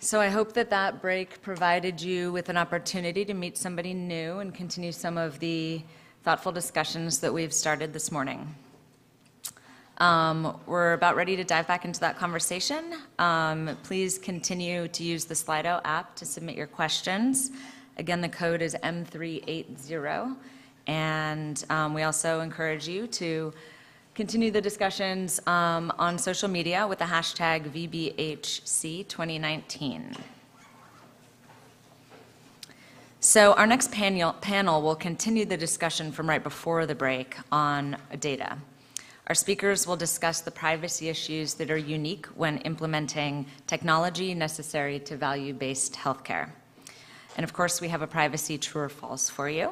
So I hope that that break provided you with an opportunity to meet somebody new and continue some of the thoughtful discussions that we've started this morning. We're about ready to dive back into that conversation. Please continue to use the Slido app to submit your questions. Again, the code is M380. And we also encourage you to continue the discussions on social media with the hashtag VBHC2019. So our next panel will continue the discussion from right before the break on data. Our speakers will discuss the privacy issues that are unique when implementing technology necessary to value-based healthcare. And of course, we have a privacy true or false for you.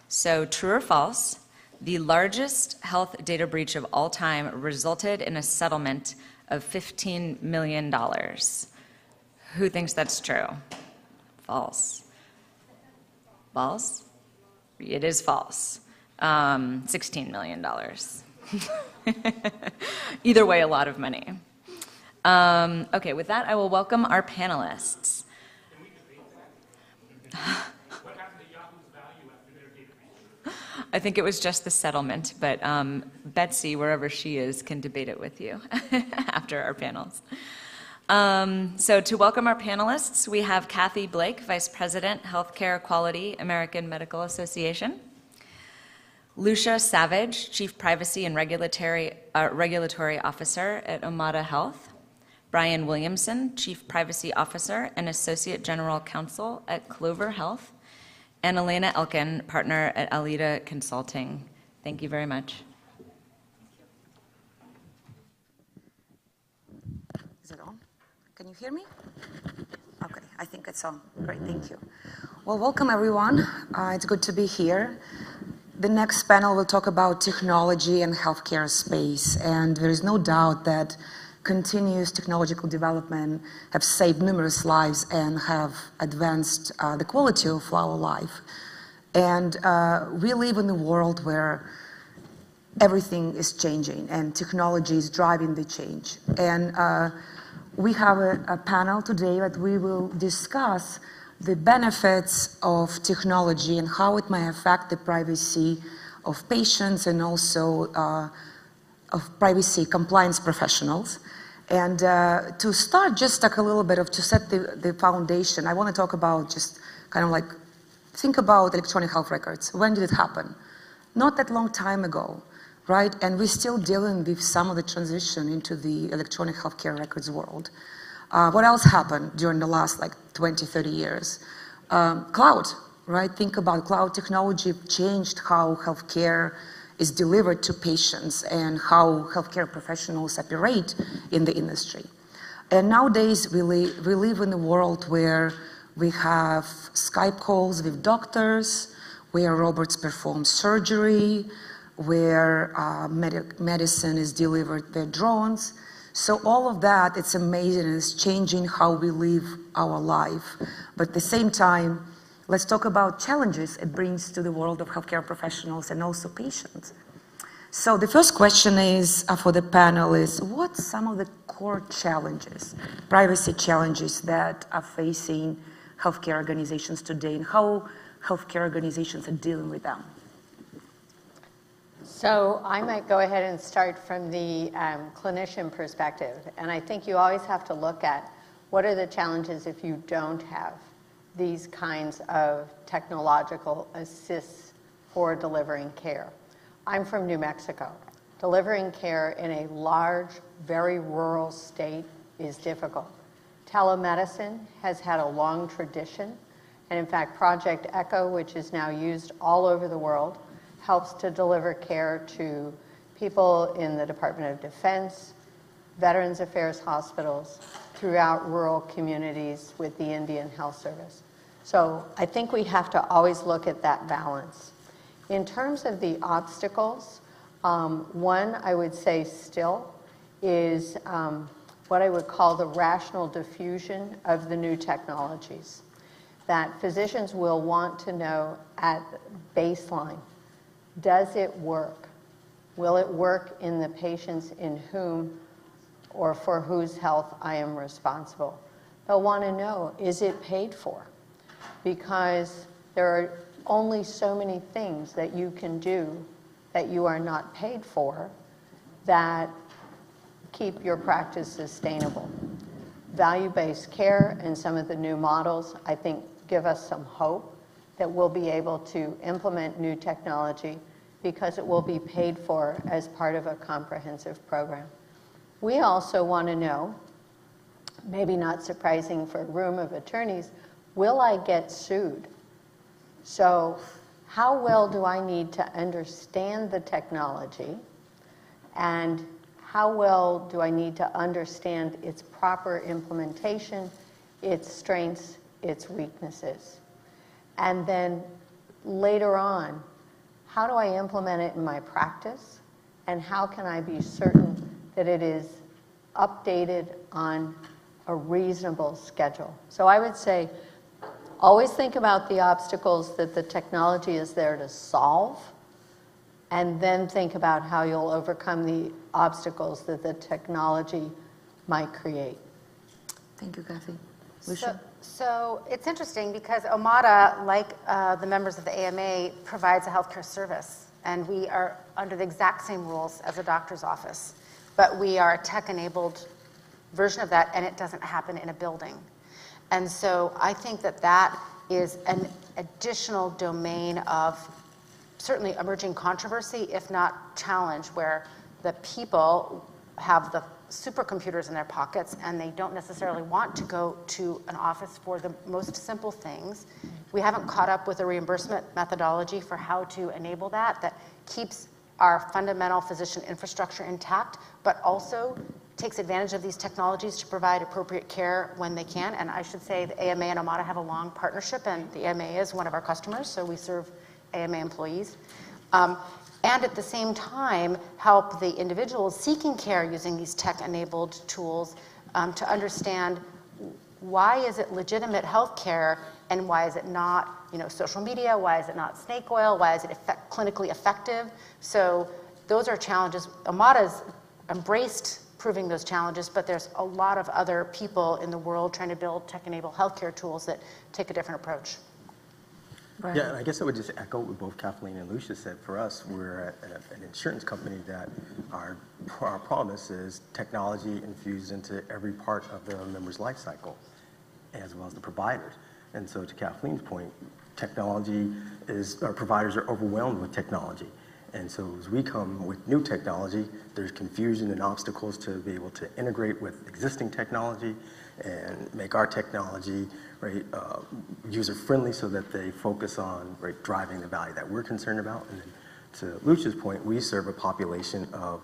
So true or false, the largest health data breach of all time resulted in a settlement of $15 million. Who thinks that's true? False. False? It is false. $16 million. Either way, a lot of money. Okay, with that, I will welcome our panelists. Can we debate that? What happened to Yahoo's value after their data breach? I think it was just the settlement, but Betsy, wherever she is, can debate it with you after our panels. So to welcome our panelists, we have Kathy Blake, Vice President, Healthcare Quality, American Medical Association. Lucia Savage, Chief Privacy and Regulatory Officer at Omada Health. Brian Williamson, Chief Privacy Officer and Associate General Counsel at Clover Health. And Elena Elkina, Partner at Aleada Consulting. Thank you very much. Is it on? Can you hear me? Okay, I think it's on. Great, thank you. Well, welcome everyone. It's good to be here. The next panel will talk about technology and healthcare space, and there is no doubt that continuous technological development have saved numerous lives and have advanced the quality of our life. And we live in a world where everything is changing and technology is driving the change. And we have a panel today that we will discuss the benefits of technology and how it may affect the privacy of patients and also of privacy compliance professionals. And to start, just talk a little bit to set the foundation, I want to talk about just kind of like, think about electronic health records. When did it happen? Not that long time ago, right? And we're still dealing with some of the transition into the electronic healthcare records world. What else happened during the last 20, 30 years? Cloud, right? Think about cloud technology changed how healthcare is delivered to patients and how healthcare professionals operate in the industry. And nowadays, we live in a world where we have Skype calls with doctors, where robots perform surgery, where medicine is delivered by drones. So all of that, it's amazing, and it's changing how we live our life. But at the same time, let's talk about challenges it brings to the world of healthcare professionals and also patients. So the first question is for the panel is, what's some of the core challenges, privacy challenges that are facing healthcare organizations today, and how healthcare organizations are dealing with them? So I might go ahead and start from the clinician perspective. And I think you always have to look at what are the challenges if you don't have these kinds of technological assists for delivering care. I'm from New Mexico. Delivering care in a large, very rural state is difficult. Telemedicine has had a long tradition. And in fact, Project Echo, which is now used all over the world, helps to deliver care to people in the Department of Defense, Veterans Affairs hospitals, throughout rural communities with the Indian Health Service. So I think we have to always look at that balance. In terms of the obstacles, one I would say still is what I would call the rational diffusion of the new technologies. That physicians will want to know at baseline, does it work? Will it work in the patients in whom or for whose health I am responsible? They'll want to know, is it paid for? Because there are only so many things that you can do that you are not paid for that keep your practice sustainable. Value-based care and some of the new models, I think, give us some hope that we'll be able to implement new technology because it will be paid for as part of a comprehensive program. We also want to know, maybe not surprising for a room of attorneys, will I get sued? So how well do I need to understand the technology, and how well do I need to understand its proper implementation, its strengths, its weaknesses? And then later on, how do I implement it in my practice, and how can I be certain that it is updated on a reasonable schedule? So I would say, always think about the obstacles that the technology is there to solve, and then think about how you'll overcome the obstacles that the technology might create. Thank you, Kathy. Lucia? So it's interesting because Omada, like the members of the AMA, provides a healthcare service, and we are under the exact same rules as a doctor's office, but we are a tech-enabled version of that, and it doesn't happen in a building. And so I think that that is an additional domain of certainly emerging controversy, if not challenge, where the people have the supercomputers in their pockets and they don't necessarily want to go to an office for the most simple things. We haven't caught up with a reimbursement methodology for how to enable that keeps our fundamental physician infrastructure intact, but also takes advantage of these technologies to provide appropriate care when they can. And I should say the AMA and Omada have a long partnership, and the AMA is one of our customers, so we serve AMA employees. And at the same time, help the individuals seeking care using these tech-enabled tools to understand why is it legitimate health care and why is it not, social media, why is it not snake oil, why is it clinically effective? So those are challenges. Omada's embraced proving those challenges, but there's a lot of other people in the world trying to build tech-enabled healthcare tools that take a different approach. Right. Yeah, and I guess I would just echo what both Kathleen and Lucia said. For us, we're an insurance company that our promise is technology infused into every part of the member's life cycle, as well as the providers. And so to Kathleen's point, our providers are overwhelmed with technology. And so as we come with new technology, there's confusion and obstacles to be able to integrate with existing technology and make our technology user-friendly so that they focus on driving the value that we're concerned about. And then to Lucia's point, we serve a population of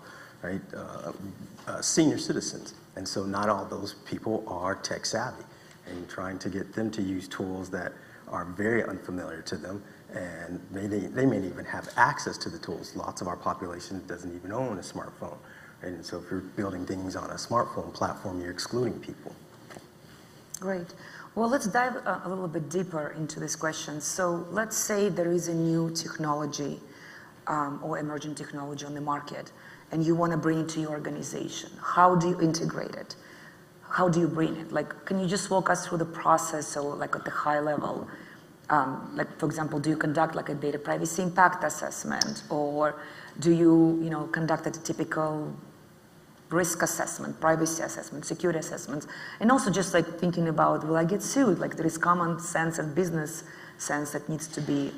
senior citizens. And so not all those people are tech savvy, and trying to get them to use tools that are very unfamiliar to them, and they may even have access to the tools. Lots of our population doesn't even own a smartphone. Right? And so if you're building things on a smartphone platform, you're excluding people. Great. Well, let's dive a little bit deeper into this question. So let's say there is a new technology or emerging technology on the market, and you want to bring it to your organization. How do you integrate it? How do you bring it? Can you just walk us through the process, so at the high level? For example, do you conduct a data privacy impact assessment, or do you, conduct a typical risk assessment, privacy assessment, security assessments, and also just thinking about, will I get sued? There is common sense and business sense that needs to be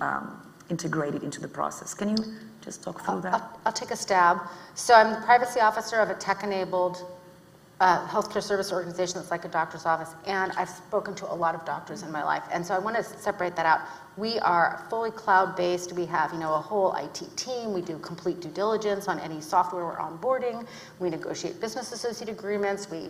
integrated into the process. Can you just talk through that? I'll take a stab. So I'm the privacy officer of a tech-enabled healthcare service organization that's like a doctor's office, and I've spoken to a lot of doctors in my life, and so I want to separate that out. We are fully cloud-based. We have, a whole IT team. We do complete due diligence on any software we're onboarding. We negotiate business associate agreements. We,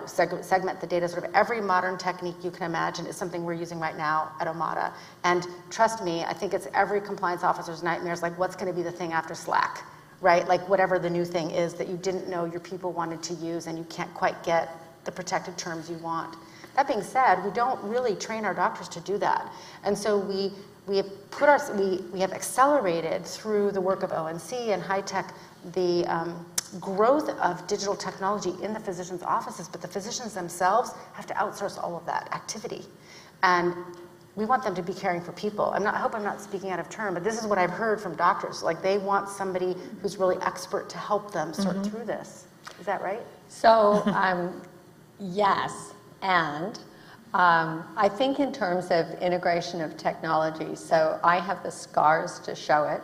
segment the data. Sort of every modern technique you can imagine is something we're using right now at Omada. And trust me, I think it's every compliance officer's nightmares, what's going to be the thing after Slack? Right? Whatever the new thing is that you didn't know your people wanted to use and you can't quite get the protected terms you want. That being said, we don't really train our doctors to do that. And so we have accelerated through the work of ONC and high tech the growth of digital technology in the physicians' offices, but the physicians themselves have to outsource all of that activity. And we want them to be caring for people. I hope I'm not speaking out of turn, but this is what I've heard from doctors. Like, they want somebody who's really expert to help them sort through this. Is that right? So, yes, and I think in terms of integration of technology, so I have the scars to show it,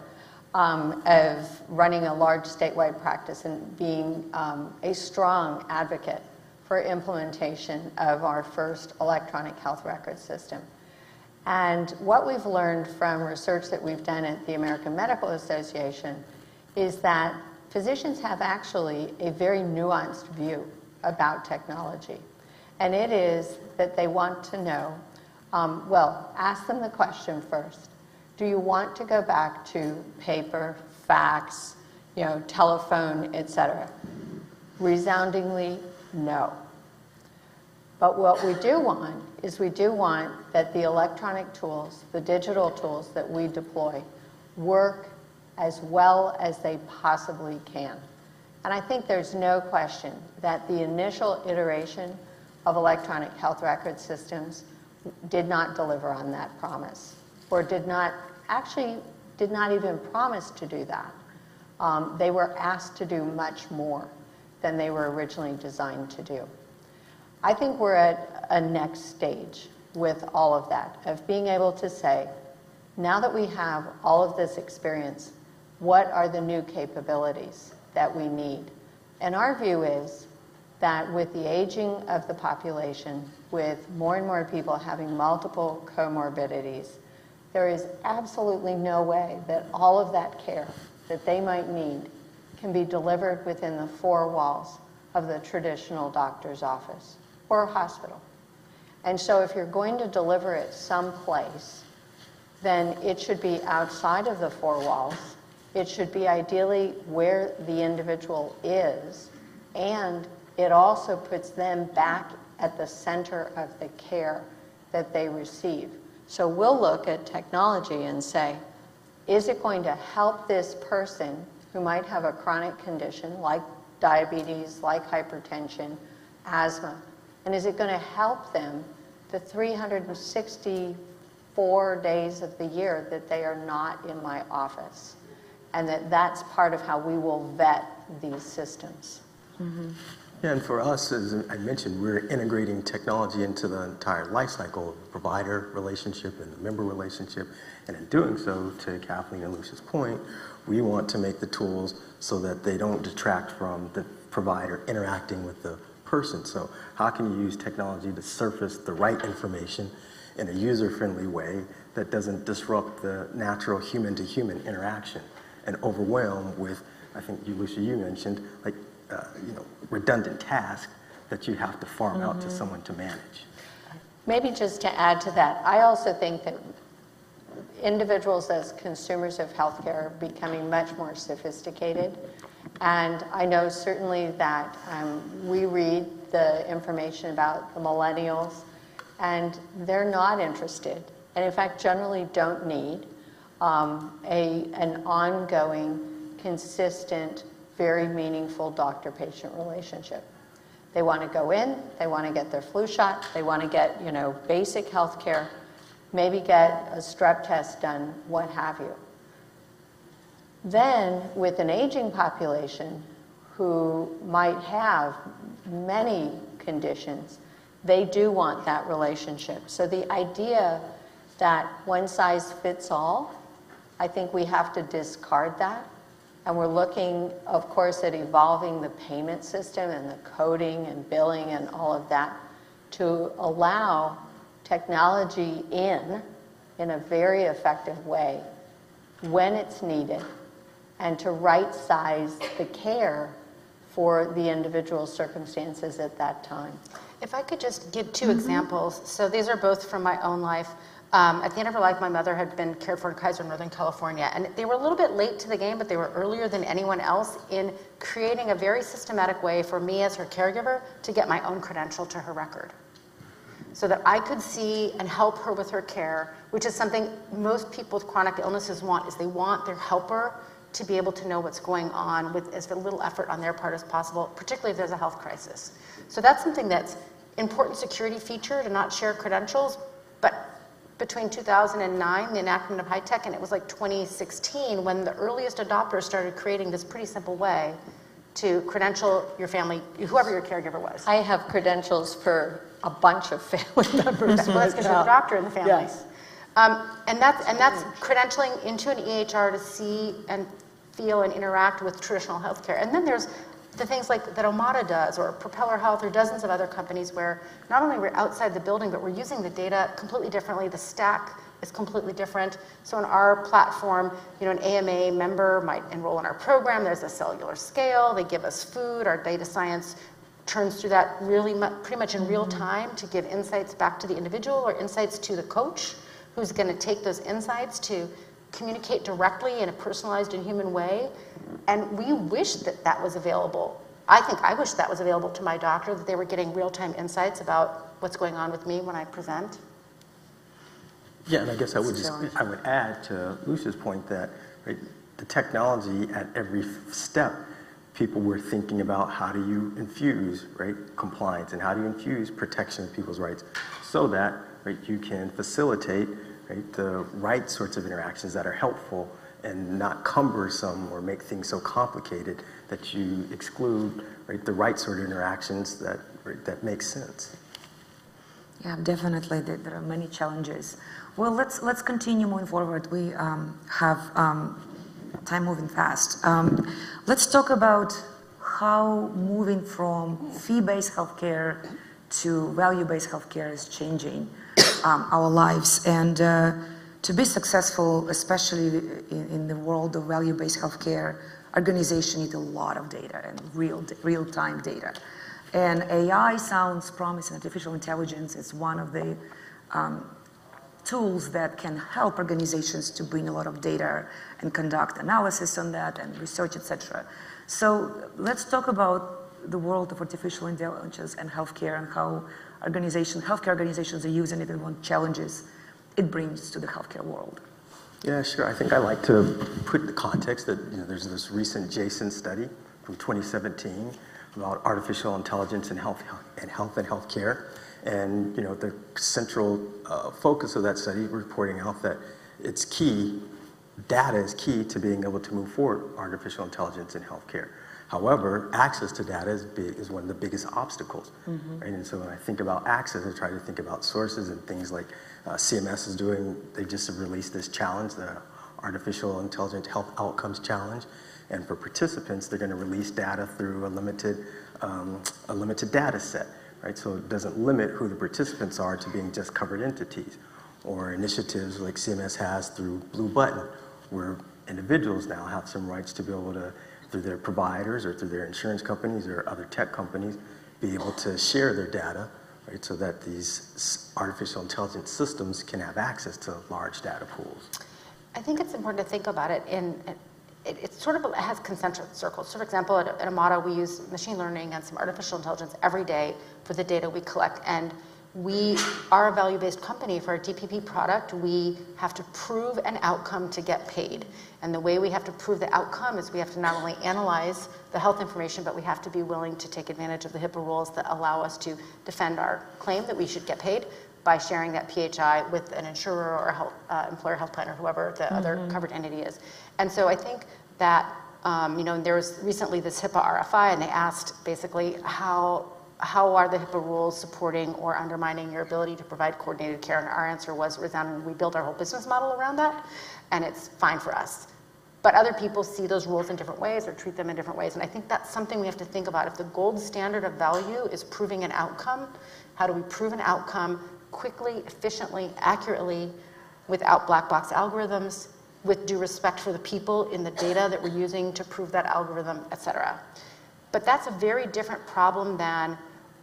of running a large statewide practice and being a strong advocate for implementation of our first electronic health record system. And what we've learned from research that we've done at the American Medical Association is that physicians have actually a very nuanced view about technology. And it is that they want to know, well, ask them the question first. Do you want to go back to paper, fax, telephone, etc.? Resoundingly, no. But what we do want is we do want that the electronic tools, the digital tools that we deploy, work as well as they possibly can. And I think there's no question that the initial iteration of electronic health record systems did not deliver on that promise, or did not even promise to do that. They were asked to do much more than they were originally designed to do. I think we're at a next stage with all of that, of being able to say, now that we have all of this experience, what are the new capabilities that we need? And our view is that with the aging of the population, with more and more people having multiple comorbidities, there is absolutely no way that all of that care that they might need can be delivered within the four walls of the traditional doctor's office or hospital. And so if you're going to deliver it someplace, then it should be outside of the four walls. It should be ideally where the individual is, and it also puts them back at the center of the care that they receive. So we'll look at technology and say, is it going to help this person who might have a chronic condition like diabetes, like hypertension, asthma, and is it going to help them the 364 days of the year that they are not in my office? And that's part of how we will vet these systems. Yeah, and for us, as I mentioned, we're integrating technology into the entire life cycle of the provider relationship and the member relationship. And in doing so, to Kathleen and Lucia's point, we want to make the tools so that they don't detract from the provider interacting with the person. So how can you use technology to surface the right information in a user-friendly way that doesn't disrupt the natural human-to-human interaction and overwhelm with, I think you, Lucia, you mentioned, like, redundant tasks that you have to farm out to someone to manage. Maybe just to add to that, I also think that individuals as consumers of healthcare are becoming much more sophisticated. And I know certainly that we read the information about the millennials, and they're not interested, and in fact generally don't need an ongoing, consistent, very meaningful doctor-patient relationship. They want to go in, they want to get their flu shot, they want to get, basic health care, maybe get a strep test done, what have you. Then, with an aging population who might have many conditions, they do want that relationship. So the idea that one size fits all, I think we have to discard that. And we're looking, of course, at evolving the payment system and the coding and billing and all of that to allow technology in a very effective way when it's needed, and to right-size the care for the individual circumstances at that time. If I could just give two examples. So these are both from my own life. At the end of her life, my mother had been cared for in Kaiser, Northern California, and they were a little bit late to the game, but they were earlier than anyone else in creating a very systematic way for me as her caregiver to get my own credential to her record, so that I could see and help her with her care, which is something most people with chronic illnesses want, is they want their helper to be able to know what's going on with as little effort on their part as possible, particularly if there's a health crisis. So that's something that's important security feature to not share credentials, but between 2009, the enactment of high-tech, and it was like 2016 when the earliest adopters started creating this pretty simple way to credential your family, whoever your caregiver was. I have credentials for a bunch of family members. Well, that's because you're the doctor in the family. Yes. And that's credentialing into an EHR to see and feel and interact with traditional healthcare. And then there's the things like that Omada does, or Propeller Health, or dozens of other companies where not only we're outside the building, but we're using the data completely differently. The stack is completely different. So in our platform, an AMA member might enroll in our program. There's a cellular scale. They give us food. Our data science turns through that pretty much in real time to give insights back to the individual or insights to the coach, who's going to take those insights to communicate directly in a personalized and human way. And we wish that was available. I wish that was available to my doctor, that they were getting real-time insights about what's going on with me when I present. Yeah, and I guess I would add to Lucia's point that the technology at every step, people were thinking about how do you infuse compliance and how do you infuse protection of people's rights so that you can facilitate the right sorts of interactions that are helpful and not cumbersome or make things so complicated that you exclude the right sort of interactions that make sense. Yeah, definitely. There are many challenges. Well, let's continue moving forward. We have time moving fast. Let's talk about how moving from fee-based healthcare to value-based healthcare is changing our lives. And to be successful, especially in the world of value-based healthcare, organizations need a lot of data and real-time data. And AI sounds promising. Artificial intelligence is one of the tools that can help organizations to bring a lot of data and conduct analysis on that and research, etc. So let's talk about the world of artificial intelligence and healthcare and how healthcare organizations are using it and what challenges it brings to the healthcare world. Yeah, sure. I think I like to put the context that there's this recent Jason study from 2017 about artificial intelligence and health and healthcare. And the central focus of that study reporting out that it's key, data is key to being able to move forward artificial intelligence in healthcare. However, access to data is one of the biggest obstacles. And so when I think about access, I try to think about sources and things like CMS is doing. They just have released this challenge, the Artificial Intelligent Health Outcomes Challenge. And for participants, they're going to release data through a limited data set. So it doesn't limit who the participants are to being just covered entities, or initiatives like CMS has through Blue Button, where individuals now have some rights to be able to, through their providers or through their insurance companies or other tech companies, be able to share their data, so that these artificial intelligence systems can have access to large data pools. I think it's important to think about it it sort of has concentric circles. So for example, at Omada, we use machine learning and some artificial intelligence every day for the data we collect. And we are a value-based company. For our DPP product, we have to prove an outcome to get paid. And the way we have to prove the outcome is we have to not only analyze the health information, but we have to be willing to take advantage of the HIPAA rules that allow us to defend our claim that we should get paid by sharing that PHI with an insurer or a employer health plan or whoever the other covered entity is. And so I think that, there was recently this HIPAA RFI, and they asked basically how are the HIPAA rules supporting or undermining your ability to provide coordinated care? And our answer was resounding. We built our whole business model around that, and it's fine for us. But other people see those rules in different ways or treat them in different ways. And I think that's something we have to think about. If the gold standard of value is proving an outcome, how do we prove an outcome quickly, efficiently, accurately, without black box algorithms, with due respect for the people in the data that we're using to prove that algorithm, et cetera. But that's a very different problem than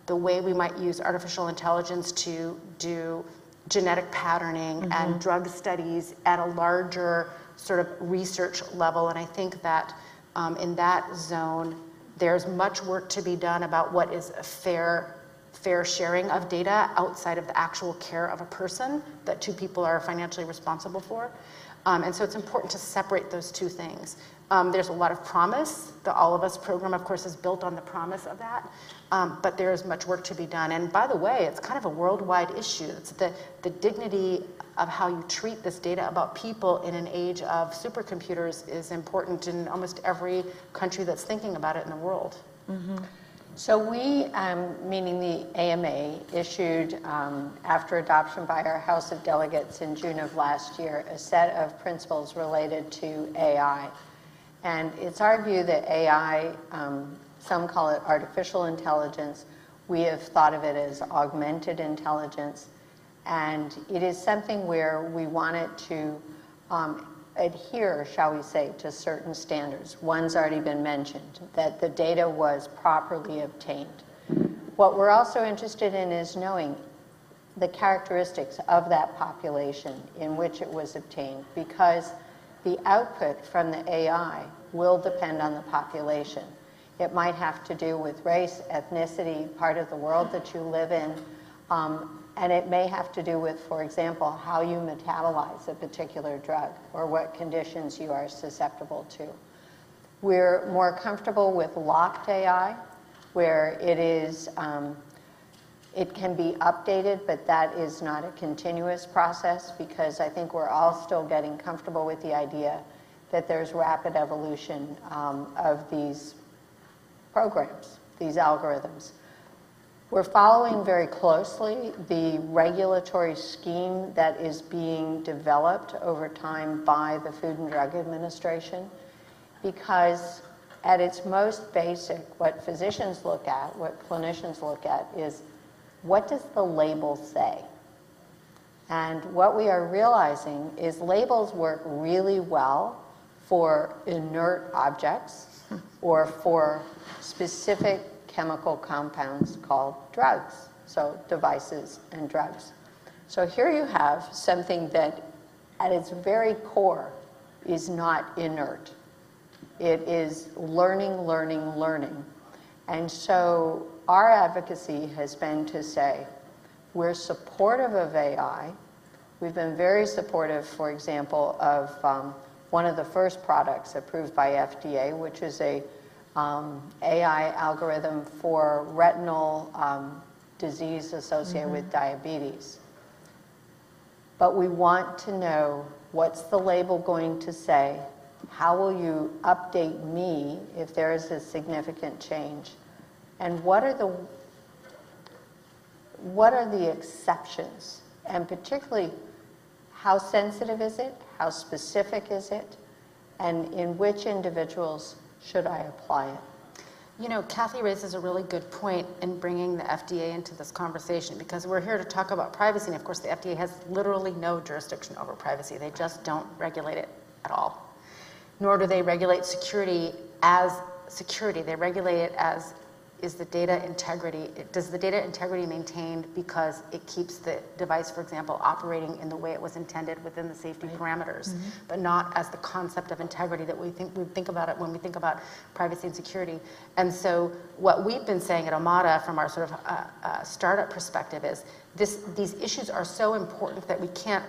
the way we might use artificial intelligence to do genetic patterning and drug studies at a larger sort of research level. And I think that in that zone, there's much work to be done about what is a fair sharing of data outside of the actual care of a person that two people are financially responsible for. And so it's important to separate those two things. There's a lot of promise. The All of Us program, of course, is built on the promise of that. But there is much work to be done. And by the way, it's kind of a worldwide issue. It's the dignity of how you treat this data about people in an age of supercomputers is important in almost every country that's thinking about it in the world. So we, meaning the AMA, issued, after adoption by our House of Delegates in June of last year, a set of principles related to AI. And it's our view that AI, some call it artificial intelligence, we have thought of it as augmented intelligence, and it is something where we want it to adhere, shall we say, to certain standards. One's already been mentioned, that the data was properly obtained. What we're also interested in is knowing the characteristics of that population in which it was obtained, because the output from the AI will depend on the population. It might have to do with race, ethnicity, part of the world that you live in, and it may have to do with, for example, how you metabolize a particular drug or what conditions you are susceptible to. We're more comfortable with locked AI, where it is, it can be updated, but that is not a continuous process, because I think we're all still getting comfortable with the idea that there's rapid evolution of these programs, these algorithms. We're following very closely the regulatory scheme that is being developed over time by the Food and Drug Administration, because at its most basic, what physicians look at, what clinicians look at, is what does the label say? And what we are realizing is labels work really well for inert objects or for specific chemical compounds called drugs, so devices and drugs. So here you have something that at its very core is not inert. It is learning, learning, learning. And so our advocacy has been to say, we're supportive of AI. We've been very supportive, for example, of one of the first products approved by FDA, which is a AI algorithm for retinal disease associated with diabetes. But we want to know, what's the label going to say? How will you update me if there is a significant change? And what are the exceptions? And particularly, how sensitive is it? How specific is it? And in which individuals should I apply it? You know, Kathy raises a really good point in bringing the FDA into this conversation, because we're here to talk about privacy, and of course the FDA has literally no jurisdiction over privacy. They just don't regulate it at all. Nor do they regulate security as security. They regulate it as, is the data integrity, does the data integrity maintained because it keeps the device, for example, operating in the way it was intended within the safety parameters, but not as the concept of integrity that we think about it when we think about privacy and security. And so what we've been saying at Omada from our sort of startup perspective is these issues are so important that we can't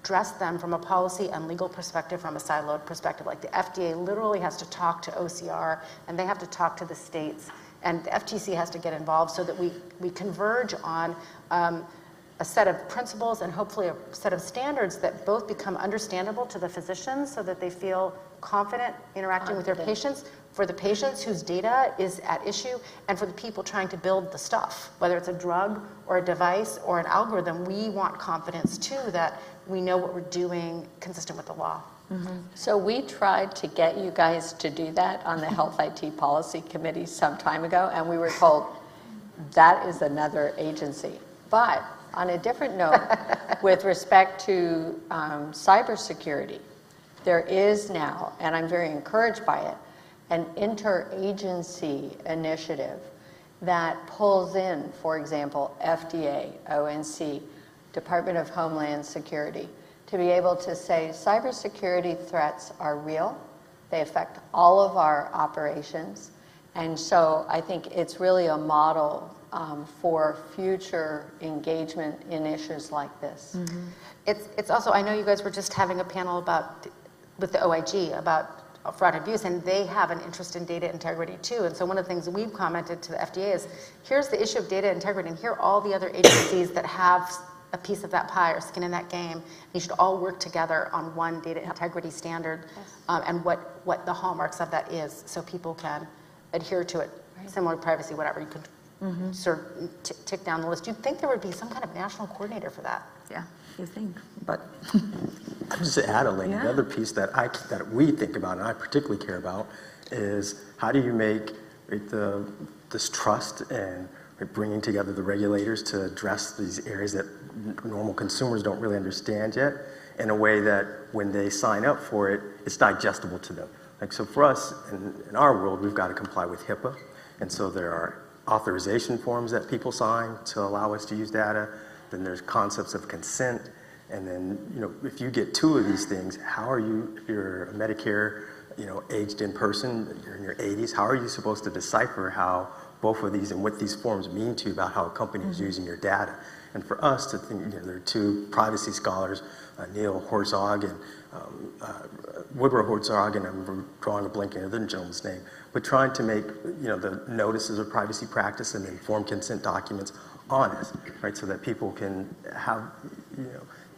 address them from a policy and legal perspective, from a siloed perspective. Like the FDA literally has to talk to OCR, and they have to talk to the states, and the FTC has to get involved so that we converge on a set of principles and hopefully a set of standards that both become understandable to the physicians so that they feel confident interacting with their patients, for the patients whose data is at issue, and for the people trying to build the stuff, whether it's a drug or a device or an algorithm. We want confidence too that we know what we're doing consistent with the law. So we tried to get you guys to do that on the Health IT Policy Committee some time ago, and we were told that is another agency. But on a different note, with respect to cybersecurity, there is now, and I'm very encouraged by it, an interagency initiative that pulls in, for example, FDA, ONC, Department of Homeland Security, to be able to say cybersecurity threats are real, they affect all of our operations, and so I think it's really a model for future engagement in issues like this. It's also, I know you guys were just having a panel with the OIG about fraud and abuse, and they have an interest in data integrity too. And so one of the things that we've commented to the FDA is, here's the issue of data integrity, and here are all the other agencies that have a piece of that pie or skin in that game. And you should all work together on one data integrity standard, and what the hallmarks of that is, so people can adhere to it. Similar to privacy, whatever. You could sort of tick down the list. You'd think there would be some kind of national coordinator for that. Yeah, you think, but Just to add, Elena, Yeah. the other piece that we think about and I particularly care about is how do you make this trust and bringing together the regulators to address these areas that normal consumers don't really understand yet in a way that when they sign up for it, it's digestible to them. Like, so for us, in our world, we've got to comply with HIPAA, and so there are authorization forms that people sign to allow us to use data. Then there's concepts of consent. And then, if you get two of these things, how are you, if you're a Medicare, aged in person, you're in your 80s, how are you supposed to decipher how both of these and what these forms mean to you about how a company is using your data? And for us to think, there are two privacy scholars, Neil Herzog and Woodrow Herzog, and I'm drawing a blank in the gentleman's name, but trying to make, the notices of privacy practice and informed consent documents honest, right? So that people can have,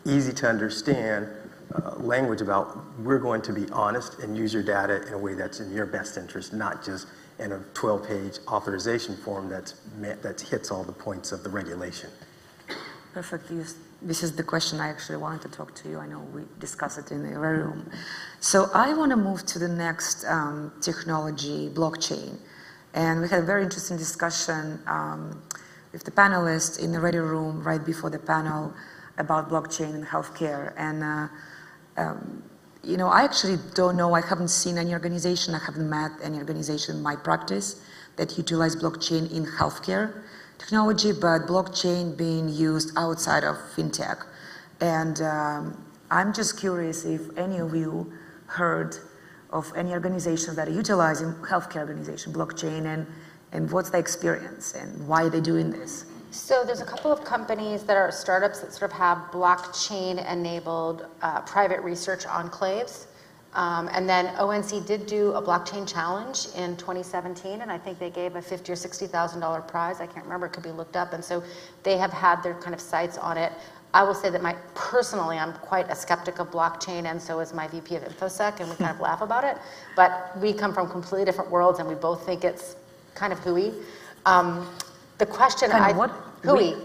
easy to understand language about, we're going to be honest and use your data in a way that's in your best interest, not just in a 12-page authorization form that hits all the points of the regulation. perfect. This is the question I actually wanted to talk to you. I know we discussed it in the very room. So I want to move to the next technology, blockchain. And we had a very interesting discussion with the panelists in the ready room right before the panel about blockchain in healthcare. And, I actually don't know, I haven't seen any organization, I haven't met any organization in my practice that utilize blockchain in healthcare technology, but blockchain being used outside of fintech. And I'm just curious if any of you heard of any organizations that are utilizing healthcare organization blockchain, and what's the experience and why are they doing this? So there's a couple of companies that are startups that sort of have blockchain-enabled private research enclaves. And then ONC did do a blockchain challenge in 2017, and I think they gave a $50,000 or $60,000 prize. I can't remember, it could be looked up. And so they have had their kind of sights on it. I will say that personally, I'm quite a skeptic of blockchain, and so is my VP of InfoSec, and we kind of laugh about it. But we come from completely different worlds, and we both think it's kind of hooey. The question hooey,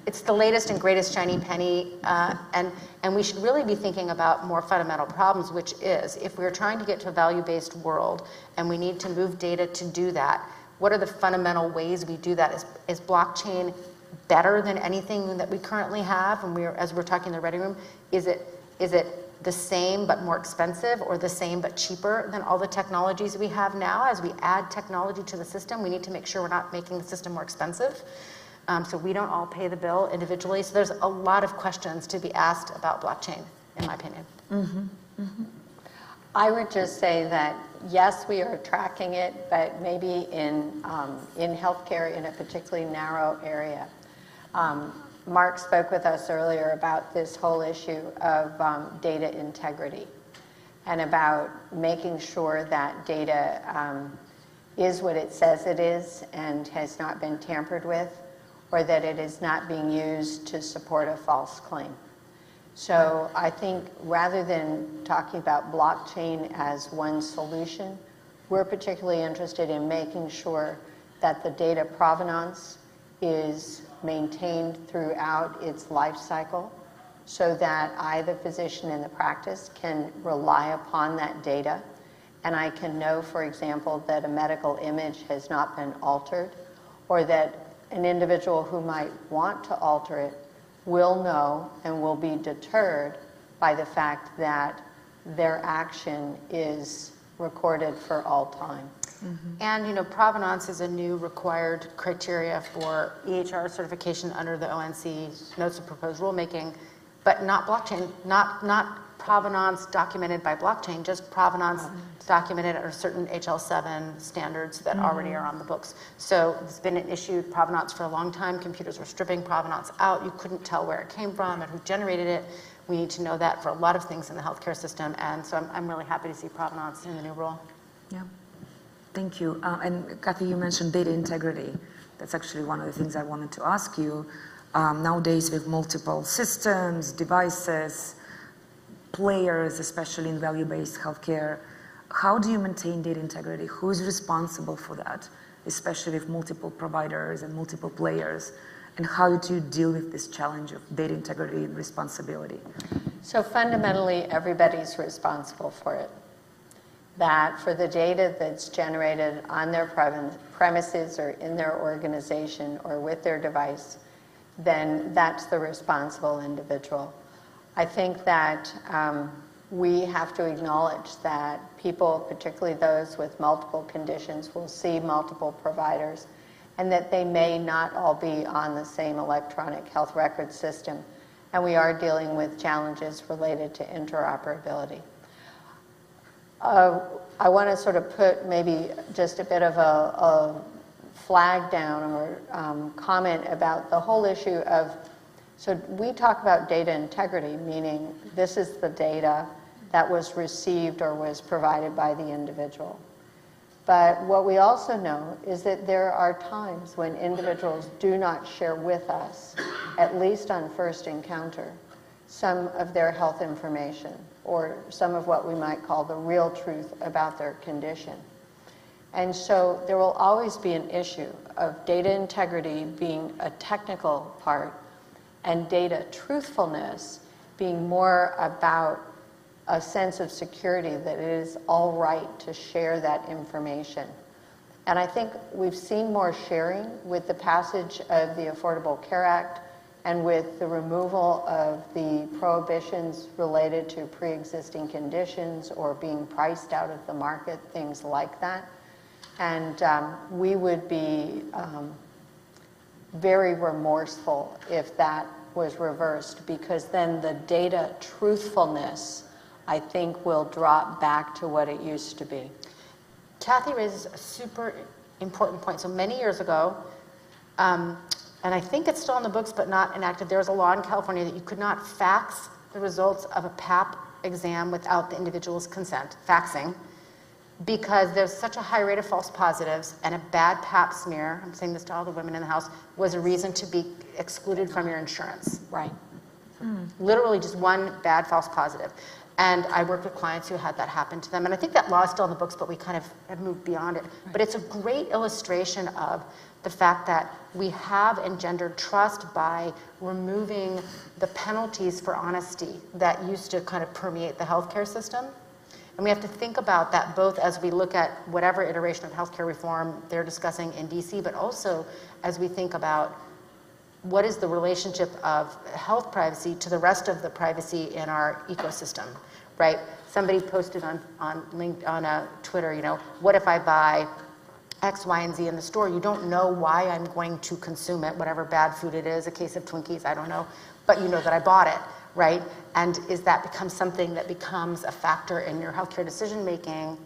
it's the latest and greatest shiny penny, and we should really be thinking about more fundamental problems, which is, if we're trying to get to a value-based world and we need to move data to do that, what are the fundamental ways we do that? Is blockchain better than anything that we currently have? And as we're talking in the ready room, is it the same but more expensive, or the same but cheaper than all the technologies we have now? As we add technology to the system, we need to make sure we're not making the system more expensive, so we don't all pay the bill individually. So there's a lot of questions to be asked about blockchain, in my opinion. I would just say that, yes, we are tracking it, but maybe in healthcare in a particularly narrow area. Mark spoke with us earlier about this whole issue of data integrity and about making sure that data is what it says it is and has not been tampered with, or that it is not being used to support a false claim. So I think rather than talking about blockchain as one solution, we're particularly interested in making sure that the data provenance is maintained throughout its life cycle, so that I, the physician in the practice, can rely upon that data. And I can know, for example, that a medical image has not been altered, or that an individual who might want to alter it will know and will be deterred by the fact that their action is recorded for all time. And provenance is a new required criteria for EHR certification under the ONC Notice of Proposed Rulemaking, but not blockchain, not provenance documented by blockchain, just provenance documented under certain HL7 standards that already are on the books. So it's been an issue, provenance, for a long time. Computers were stripping provenance out. You couldn't tell where it came from and who generated it. We need to know that for a lot of things in the healthcare system. And so I'm really happy to see provenance in the new rule. Yeah, thank you. And Kathy, you mentioned data integrity. That's actually one of the things I wanted to ask you. Nowadays, we have multiple systems, devices, players, especially in value-based healthcare. How do you maintain data integrity? Who's responsible for that, especially with multiple providers and multiple players? And how do you deal with this challenge of data integrity and responsibility? So fundamentally, everybody's responsible for it. That for the data that's generated on their premises or in their organization or with their device, then that's the responsible individual. I think that we have to acknowledge that people, particularly those with multiple conditions, will see multiple providers, and that they may not all be on the same electronic health record system. And we are dealing with challenges related to interoperability. I want to sort of put maybe just a bit of a flag down or comment about the whole issue of, so we talk about data integrity, meaning this is the data that was received or was provided by the individual. But what we also know is that there are times when individuals do not share with us, at least on first encounter, some of their health information or some of what we might call the real truth about their condition. And so there will always be an issue of data integrity being a technical part and data truthfulness being more about a sense of security that it is all right to share that information. And I think we've seen more sharing with the passage of the Affordable Care Act and with the removal of the prohibitions related to pre-existing conditions or being priced out of the market, things like that. And we would be very remorseful if that was reversed, because then the data truthfulness, I think, will drop back to what it used to be. Kathy raises a super important point. So many years ago, and I think it's still in the books but not enacted, there was a law in California that you could not fax the results of a PAP exam without the individual's consent, faxing, because there's such a high rate of false positives, and a bad PAP smear, I'm saying this to all the women in the house, was a reason to be excluded from your insurance. Right. Literally just one bad false positive. And I worked with clients who had that happen to them. And I think that law is still in the books, but we kind of have moved beyond it. Right. But it's a great illustration of the fact that we have engendered trust by removing the penalties for honesty that used to kind of permeate the healthcare system. And we have to think about that both as we look at whatever iteration of healthcare reform they're discussing in DC, but also as we think about what is the relationship of health privacy to the rest of the privacy in our ecosystem, right? Somebody posted on Twitter, you know, what if I buy X, Y, and Z in the store? You don't know why I'm going to consume it, whatever bad food it is, a case of Twinkies, I don't know, but you know that I bought it, right? And is that becomes something that becomes a factor in your healthcare decision making?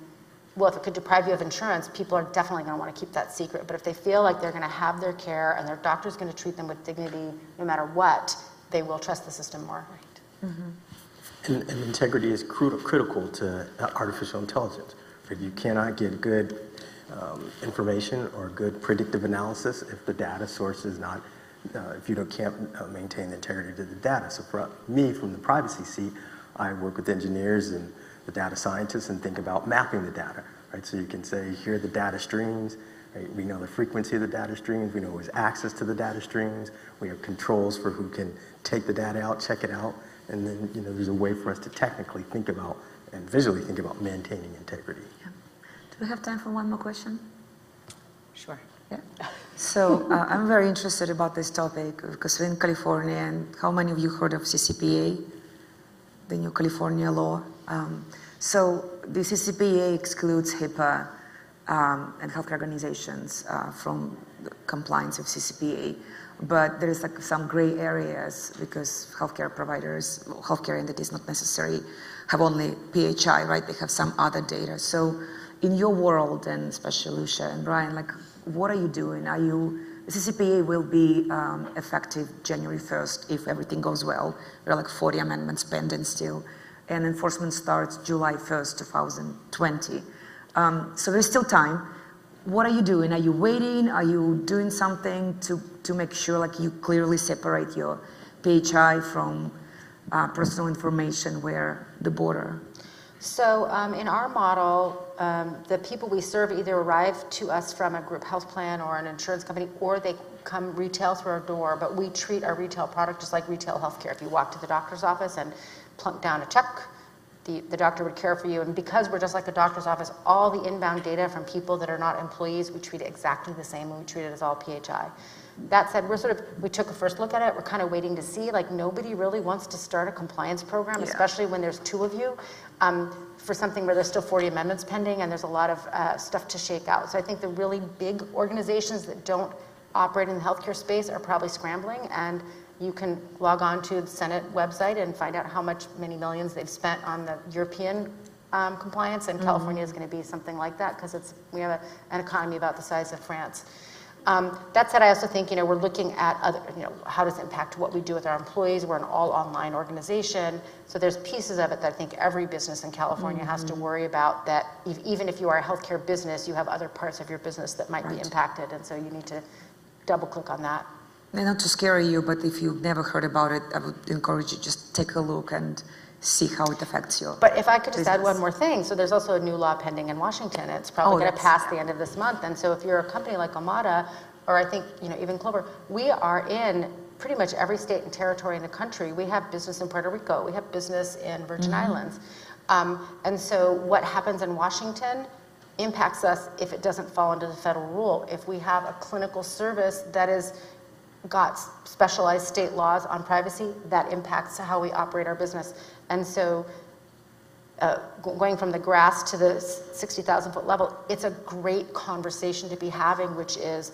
Well, if it could deprive you of insurance, people are definitely going to want to keep that secret. But if they feel like they're going to have their care and their doctor's going to treat them with dignity no matter what, they will trust the system more. Right. Mm-hmm. And integrity is critical to artificial intelligence. If you cannot get good information or good predictive analysis if the data source is not, if you can't maintain the integrity of the data. So for me, from the privacy seat, I work with engineers and the data scientists and think about mapping the data, right? So you can say, here are the data streams, right? We know the frequency of the data streams, we know who has access to the data streams, we have controls for who can take the data out, check it out, and then, you know, there's a way for us to technically think about and visually think about maintaining integrity. Yeah. Do we have time for one more question? Sure. Yeah. So I'm very interested about this topic because we're in California, and how many of you heard of CCPA, the new California law? So the CCPA excludes HIPAA and healthcare organizations from the compliance with CCPA. But there is like some gray areas because healthcare providers, healthcare entities not necessarily have only PHI, right? They have some other data. So in your world, and especially Lucia and Brian, like what are you doing? The CCPA will be effective January 1st if everything goes well. There are like 40 amendments pending still. And enforcement starts July 1st, 2020. So there's still time. What are you doing? Are you waiting? Are you doing something to make sure like you clearly separate your PHI from personal information where the border? So in our model, the people we serve either arrive to us from a group health plan or an insurance company, or they come retail through our door, but we treat our retail product just like retail healthcare. If you walk to the doctor's office and plunk down a check, the doctor would care for you. And because we're just like a doctor's office, all the inbound data from people that are not employees, we treat it exactly the same, and we treat it as all PHI. That said, we took a first look at it. We're kind of waiting to see, like nobody really wants to start a compliance program, especially when there's two of you, for something where there's still 40 amendments pending and there's a lot of stuff to shake out. So I think the really big organizations that don't operate in the healthcare space are probably scrambling, and you can log on to the Senate website and find out how many millions they've spent on the European compliance, and California is going to be something like that because we have an economy about the size of France. That said, I also think, we're looking at other, how does it impact what we do with our employees? We're an all online organization. So there's pieces of it that I think every business in California has to worry about, that even if you are a healthcare business, you have other parts of your business that might be impacted. And so you need to double click on that. And not to scare you, but if you've never heard about it, I would encourage you just take a look and see how it affects you. But if I could just add one more thing. So there's also a new law pending in Washington. It's probably going to pass the end of this month. And so if you're a company like Omada, or I think, even Clover, we are in pretty much every state and territory in the country. We have business in Puerto Rico. We have business in Virgin Islands. And so what happens in Washington impacts us if it doesn't fall into the federal rule. If we have a clinical service that is got specialized state laws on privacy, that impacts how we operate our business. And so going from the grass to the 60,000 foot level, it's a great conversation to be having, which is,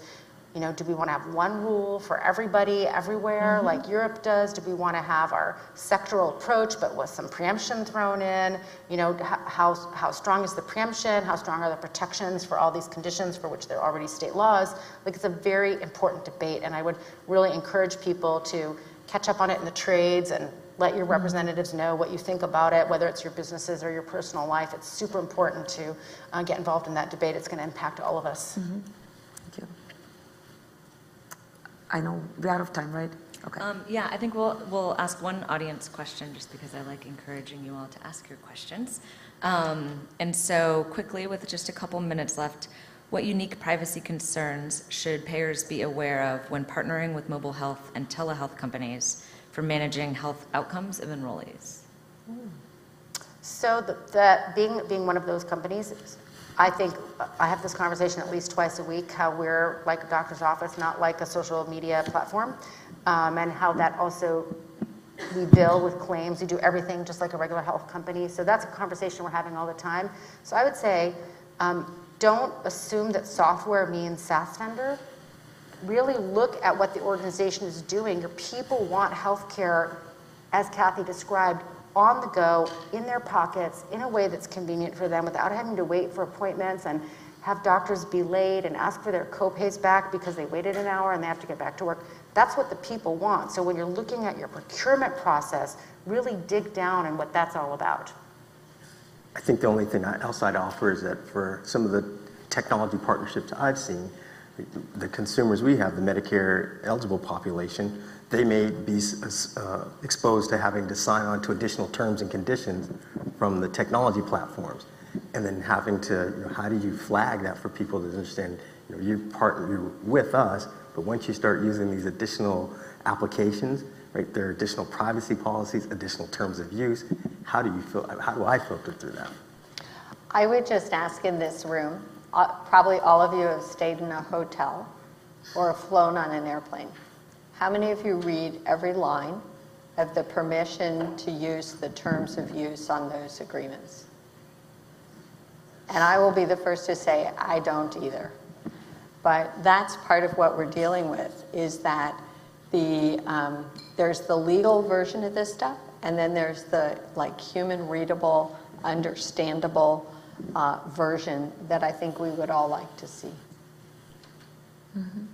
do we want to have one rule for everybody, everywhere, like Europe does? Do we want to have our sectoral approach, but with some preemption thrown in? How strong is the preemption? How strong are the protections for all these conditions for which there are already state laws? Like, it's a very important debate, and I would really encourage people to catch up on it in the trades and let your representatives know what you think about it, whether it's your businesses or your personal life. It's super important to get involved in that debate. It's going to impact all of us. Thank you. I know we're out of time, right? Okay. Yeah, I think we'll ask one audience question, just because I like encouraging you all to ask your questions. And so quickly, with just a couple minutes left, what unique privacy concerns should payers be aware of when partnering with mobile health and telehealth companies for managing health outcomes of enrollees? So being one of those companies, I think I have this conversation at least twice a week, how we're like a doctor's office, not like a social media platform, and how that also, we bill with claims, we do everything just like a regular health company. So that's a conversation we're having all the time. So I would say, don't assume that software means SaaS vendor. Really look at what the organization is doing. Your people want healthcare, as Kathy described, on the go, in their pockets, in a way that's convenient for them, without having to wait for appointments and have doctors be late and ask for their co-pays back because they waited an hour and they have to get back to work. That's what the people want. So when you're looking at your procurement process, really dig down on what that's all about. I think the only thing else I'd offer is that for some of the technology partnerships I've seen, the consumers we have, the Medicare eligible population, they may be exposed to having to sign on to additional terms and conditions from the technology platforms, and then having to, how do you flag that for people to understand, you're with us, but once you start using these additional applications, right, there are additional privacy policies, additional terms of use. How do I filter through that? I would just ask in this room, probably all of you have stayed in a hotel or flown on an airplane. How many of you read every line of the permission to use the terms of use on those agreements? And I will be the first to say, I don't either. But that's part of what we're dealing with, is that there's the legal version of this stuff, and then there's the human readable, understandable version that I think we would all like to see. Mm-hmm.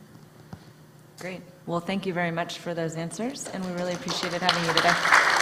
Great. Well, thank you very much for those answers, and we really appreciated having you today.